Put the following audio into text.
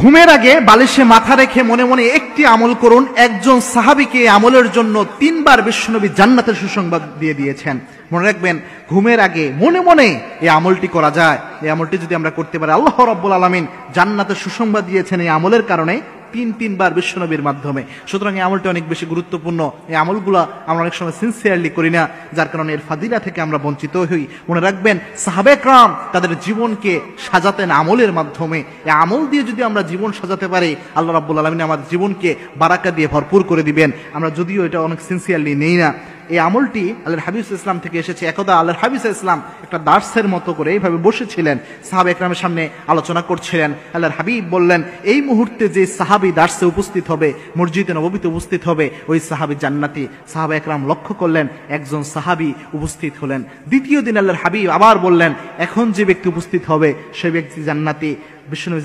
ঘুমের আগে বালিশে মাথা রেখে মনে মনে একটি আমল করুন। একজন সাহাবীকে আমলের জন্য 3 বার বিশ্বনবী জান্নাতের সুসংবাদ দিয়ে দিয়েছেন। মনে রাখবেন, ঘুমের আগে মনে মনে এই আমলটি করা যায়। এই আমলটি যদি আমরা করতে পারি, আল্লাহ রাব্বুল আলামিন জান্নাতের সুসংবাদ দিয়েছেন এই আমলের কারণে 3 বার বিশ্বনবীর মাধ্যমে। সুতরাং এই আমলটি অনেক বেশি গুরুত্বপূর্ণ। এই আমলগুলো আমরা অনেক সময় সিনসিয়ারলি করি না, যার কারণে এর ফাদিলা থেকে আমরা বঞ্চিত হই। মনে রাখবেন, সাহাবে کرام তাদের জীবনকে সাজাতেন আমলের মাধ্যমে। এই আমল দিয়ে যদি আমরা জীবন সাজাতে পারি, আল্লাহ রাব্বুল আলামিন আমাদের জীবনকে বারাকা দিয়ে ভরপুর করে দিবেন। আমরা যদিও এটা অনেক সিনসিয়ারলি নেই না। এই আমলটি আল্লাহর হাবিব ইসলাম থেকে এসেছে। একদা আল্লাহর হাবিব ইসলাম একটা দার্সের মতো করে এইভাবে বসেছিলেন, সাহাবা একরামের সামনে আলোচনা করছিলেন। আল্লাহর হাবিব বললেন, এই মুহূর্তে যে সাহাবী দার্সে উপস্থিত হবে, মসজিদে নববীতে উপস্থিত হবে, ওই সাহাবী জান্নাতি। সাহাবা একরাম লক্ষ্য করলেন, একজন সাহাবী উপস্থিত হলেন। দ্বিতীয় দিন আল্লাহর হাবিব আবার বললেন, এখন যে ব্যক্তি উপস্থিত হবে সেই ব্যক্তি জান্নাতি। বিশ্বনবী